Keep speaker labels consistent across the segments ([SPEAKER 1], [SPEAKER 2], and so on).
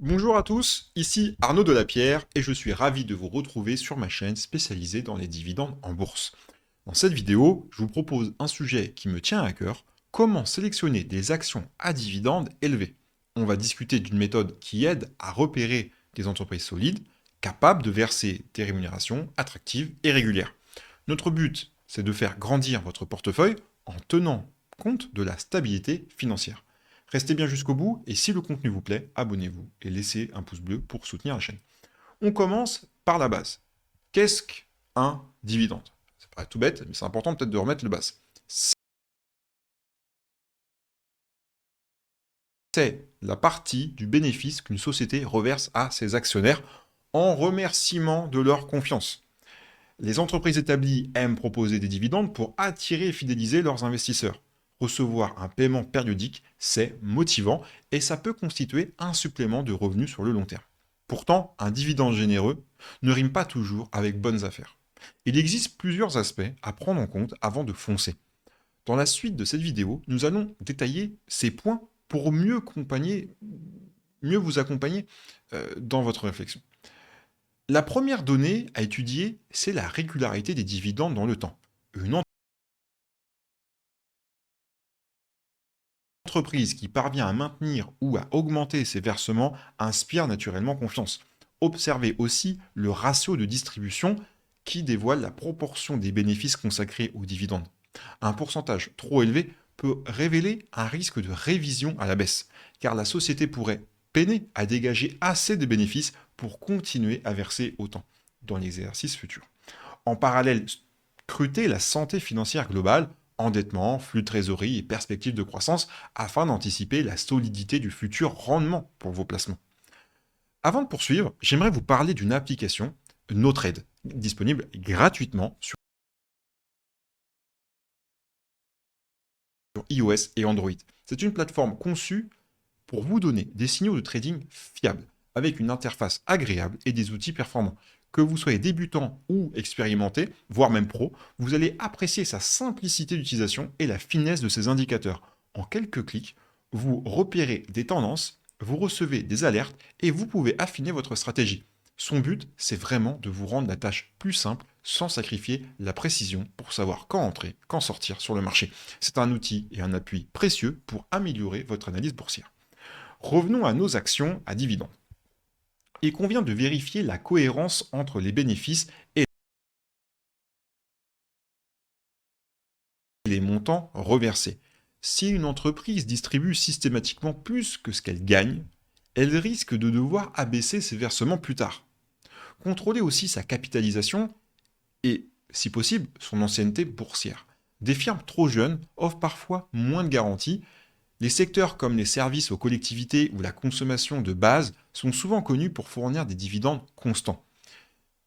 [SPEAKER 1] Bonjour à tous, ici Arnaud Delapierre et je suis ravi de vous retrouver sur ma chaîne spécialisée dans les dividendes en bourse. Dans cette vidéo, je vous propose un sujet qui me tient à cœur, comment sélectionner des actions à dividendes élevés. On va discuter d'une méthode qui aide à repérer des entreprises solides, capables de verser des rémunérations attractives et régulières. Notre but, c'est de faire grandir votre portefeuille en tenant compte de la stabilité financière. Restez bien jusqu'au bout et si le contenu vous plaît, abonnez-vous et laissez un pouce bleu pour soutenir la chaîne. On commence par la base. Qu'est-ce qu'un dividende? Ça paraît tout bête, mais c'est important peut-être de remettre le base. C'est la partie du bénéfice qu'une société reverse à ses actionnaires en remerciement de leur confiance. Les entreprises établies aiment proposer des dividendes pour attirer et fidéliser leurs investisseurs. Recevoir un paiement périodique, c'est motivant et ça peut constituer un supplément de revenus sur le long terme. Pourtant, un dividende généreux ne rime pas toujours avec bonnes affaires. Il existe plusieurs aspects à prendre en compte avant de foncer. Dans la suite de cette vidéo, nous allons détailler ces points pour mieux vous accompagner dans votre réflexion. La première donnée à étudier, c'est la régularité des dividendes dans le temps. Une entreprise qui parvient à maintenir ou à augmenter ses versements inspire naturellement confiance. Observez aussi le ratio de distribution qui dévoile la proportion des bénéfices consacrés aux dividendes. Un pourcentage trop élevé peut révéler un risque de révision à la baisse, car la société pourrait peiner à dégager assez de bénéfices pour continuer à verser autant dans l'exercice futur. En parallèle, scrutez la santé financière globale, endettement, flux de trésorerie et perspectives de croissance afin d'anticiper la solidité du futur rendement pour vos placements. Avant de poursuivre, j'aimerais vous parler d'une application, NoTrade, disponible gratuitement sur iOS et Android. C'est une plateforme conçue pour vous donner des signaux de trading fiables, avec une interface agréable et des outils performants. Que vous soyez débutant ou expérimenté, voire même pro, vous allez apprécier sa simplicité d'utilisation et la finesse de ses indicateurs. En quelques clics, vous repérez des tendances, vous recevez des alertes et vous pouvez affiner votre stratégie. Son but, c'est vraiment de vous rendre la tâche plus simple sans sacrifier la précision pour savoir quand entrer, quand sortir sur le marché. C'est un outil et un appui précieux pour améliorer votre analyse boursière. Revenons à nos actions à dividendes. Il convient de vérifier la cohérence entre les bénéfices et les montants reversés. Si une entreprise distribue systématiquement plus que ce qu'elle gagne, elle risque de devoir abaisser ses versements plus tard. Contrôlez aussi sa capitalisation et, si possible, son ancienneté boursière. Des firmes trop jeunes offrent parfois moins de garanties. Les secteurs comme les services aux collectivités ou la consommation de base sont souvent connus pour fournir des dividendes constants.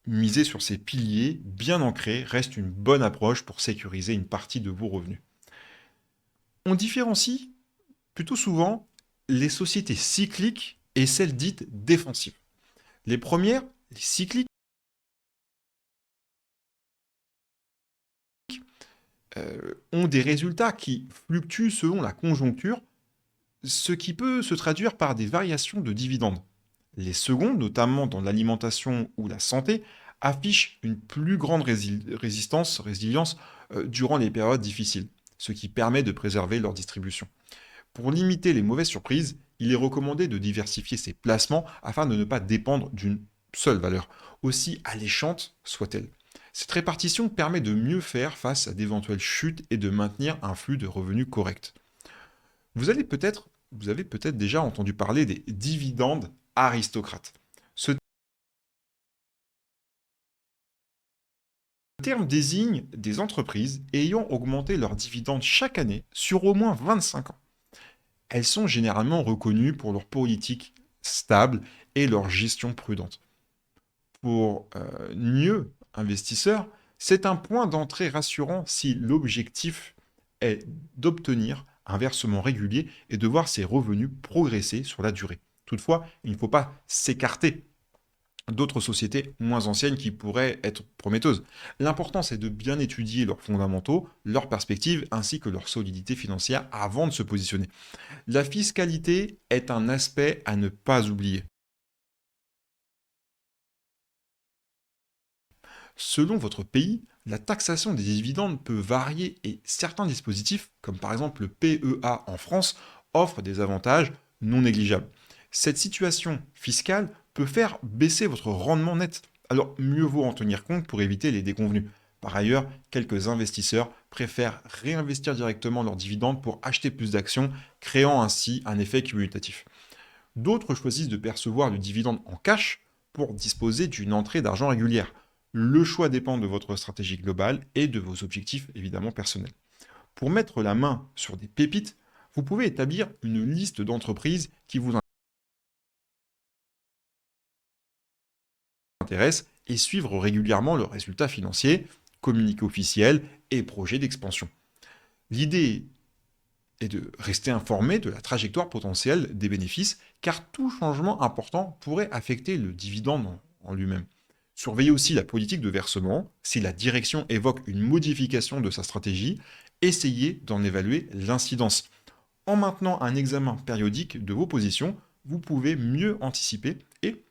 [SPEAKER 1] Miser sur ces piliers bien ancrés reste une bonne approche pour sécuriser une partie de vos revenus. On différencie plutôt souvent les sociétés cycliques et celles dites défensives. Les premières, les cycliques, ont des résultats qui fluctuent selon la conjoncture, ce qui peut se traduire par des variations de dividendes. Les secondes, notamment dans l'alimentation ou la santé, affichent une plus grande résilience durant les périodes difficiles, ce qui permet de préserver leur distribution. Pour limiter les mauvaises surprises, il est recommandé de diversifier ses placements afin de ne pas dépendre d'une seule valeur, aussi alléchante soit-elle. Cette répartition permet de mieux faire face à d'éventuelles chutes et de maintenir un flux de revenus correct. Vous avez peut-être déjà entendu parler des dividendes aristocrates. Ce terme désigne des entreprises ayant augmenté leurs dividendes chaque année sur au moins 25 ans. Elles sont généralement reconnues pour leur politique stable et leur gestion prudente. Pour mieux investisseurs, c'est un point d'entrée rassurant si l'objectif est d'obtenir un versement régulier et de voir ses revenus progresser sur la durée. Toutefois, il ne faut pas s'écarter d'autres sociétés moins anciennes qui pourraient être prometteuses. L'important, c'est de bien étudier leurs fondamentaux, leurs perspectives, ainsi que leur solidité financière avant de se positionner. La fiscalité est un aspect à ne pas oublier. Selon votre pays, la taxation des dividendes peut varier et certains dispositifs, comme par exemple le PEA en France, offrent des avantages non négligeables. Cette situation fiscale peut faire baisser votre rendement net. Alors mieux vaut en tenir compte pour éviter les déconvenus. Par ailleurs, quelques investisseurs préfèrent réinvestir directement leurs dividendes pour acheter plus d'actions, créant ainsi un effet cumulatif. D'autres choisissent de percevoir le dividende en cash pour disposer d'une entrée d'argent régulière. Le choix dépend de votre stratégie globale et de vos objectifs évidemment personnels. Pour mettre la main sur des pépites, vous pouvez établir une liste d'entreprises qui vous intéressent et suivre régulièrement leurs résultats financiers, communiqués officiels et projets d'expansion. L'idée est de rester informé de la trajectoire potentielle des bénéfices, car tout changement important pourrait affecter le dividende en lui-même. Surveillez aussi la politique de versement. Si la direction évoque une modification de sa stratégie, essayez d'en évaluer l'incidence. En maintenant un examen périodique de vos positions, vous pouvez mieux anticiper et,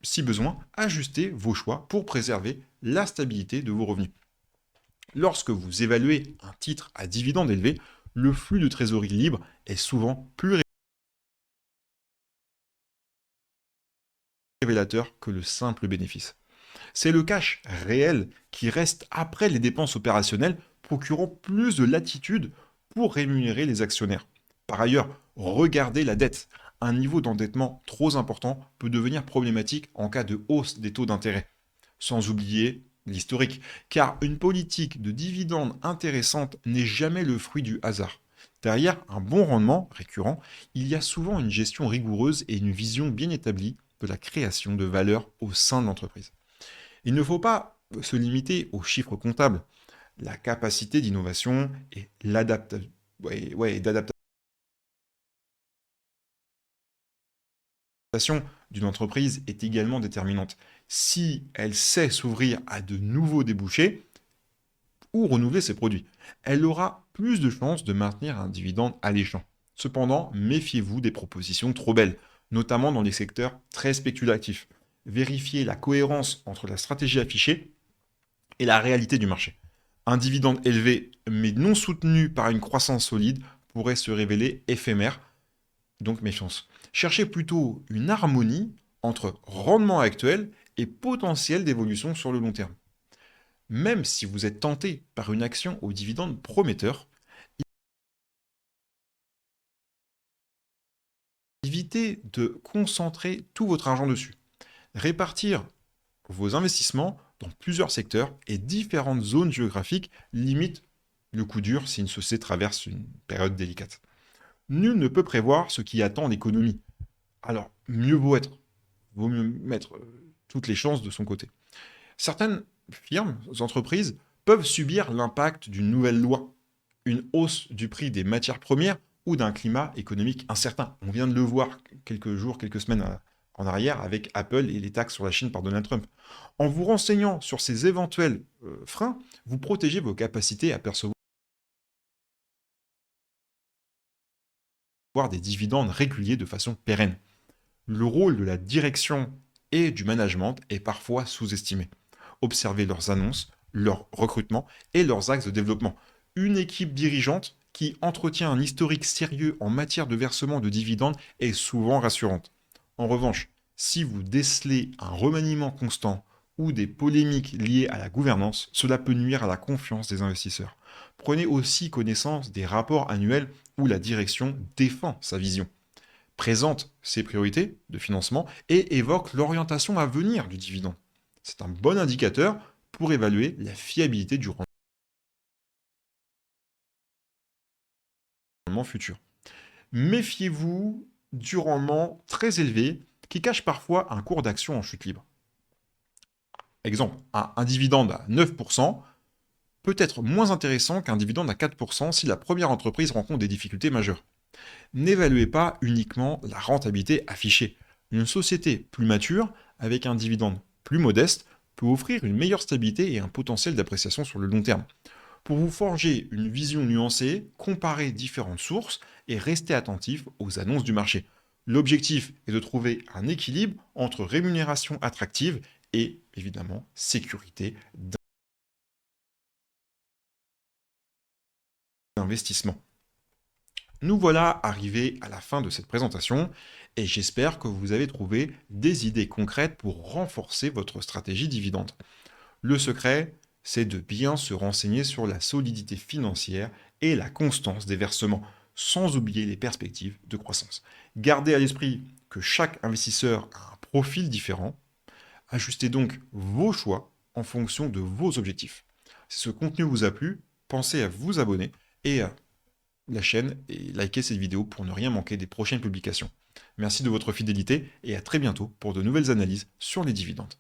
[SPEAKER 1] si besoin, ajuster vos choix pour préserver la stabilité de vos revenus. Lorsque vous évaluez un titre à dividende élevé, le flux de trésorerie libre est souvent plus révélateur que le simple bénéfice. C'est le cash réel qui reste après les dépenses opérationnelles, procurant plus de latitude pour rémunérer les actionnaires. Par ailleurs, regardez la dette. Un niveau d'endettement trop important peut devenir problématique en cas de hausse des taux d'intérêt. Sans oublier l'historique, car une politique de dividendes intéressante n'est jamais le fruit du hasard. Derrière un bon rendement récurrent, il y a souvent une gestion rigoureuse et une vision bien établie de la création de valeur au sein de l'entreprise. Il ne faut pas se limiter aux chiffres comptables. La capacité d'innovation et d'adaptation d'une entreprise est également déterminante. Si elle sait s'ouvrir à de nouveaux débouchés ou renouveler ses produits, elle aura plus de chances de maintenir un dividende alléchant. Cependant, méfiez-vous des propositions trop belles, notamment dans les secteurs très spéculatifs. Vérifiez la cohérence entre la stratégie affichée et la réalité du marché. Un dividende élevé mais non soutenu par une croissance solide pourrait se révéler éphémère, donc méfiance. Cherchez plutôt une harmonie entre rendement actuel et potentiel d'évolution sur le long terme. Même si vous êtes tenté par une action au dividende prometteur, évitez de concentrer tout votre argent dessus. Répartir vos investissements dans plusieurs secteurs et différentes zones géographiques limite le coup dur si une société traverse une période délicate. Nul ne peut prévoir ce qui attend l'économie. Alors, vaut mieux mettre toutes les chances de son côté. Certaines firmes, entreprises, peuvent subir l'impact d'une nouvelle loi, une hausse du prix des matières premières ou d'un climat économique incertain. On vient de le voir quelques jours, quelques semaines en arrière avec Apple et les taxes sur la Chine par Donald Trump. En vous renseignant sur ces éventuels freins, vous protégez vos capacités à percevoir des dividendes réguliers de façon pérenne. Le rôle de la direction et du management est parfois sous-estimé. Observez leurs annonces, leurs recrutements et leurs axes de développement. Une équipe dirigeante qui entretient un historique sérieux en matière de versement de dividendes est souvent rassurante. En revanche, si vous décelez un remaniement constant ou des polémiques liées à la gouvernance, cela peut nuire à la confiance des investisseurs. Prenez aussi connaissance des rapports annuels où la direction défend sa vision, présente ses priorités de financement et évoque l'orientation à venir du dividende. C'est un bon indicateur pour évaluer la fiabilité du rendement futur. Méfiez-vous du rendement très élevé qui cache parfois un cours d'action en chute libre. Exemple, un dividende à 9% peut être moins intéressant qu'un dividende à 4% si la première entreprise rencontre des difficultés majeures. N'évaluez pas uniquement la rentabilité affichée. Une société plus mature, avec un dividende plus modeste, peut offrir une meilleure stabilité et un potentiel d'appréciation sur le long terme. Pour vous forger une vision nuancée, comparez différentes sources et restez attentif aux annonces du marché. L'objectif est de trouver un équilibre entre rémunération attractive et évidemment sécurité d'investissement. Nous voilà arrivés à la fin de cette présentation et j'espère que vous avez trouvé des idées concrètes pour renforcer votre stratégie dividende. Le secret, c'est de bien se renseigner sur la solidité financière et la constance des versements, sans oublier les perspectives de croissance. Gardez à l'esprit que chaque investisseur a un profil différent. Ajustez donc vos choix en fonction de vos objectifs. Si ce contenu vous a plu, pensez à vous abonner et à la chaîne et likez cette vidéo pour ne rien manquer des prochaines publications. Merci de votre fidélité et à très bientôt pour de nouvelles analyses sur les dividendes.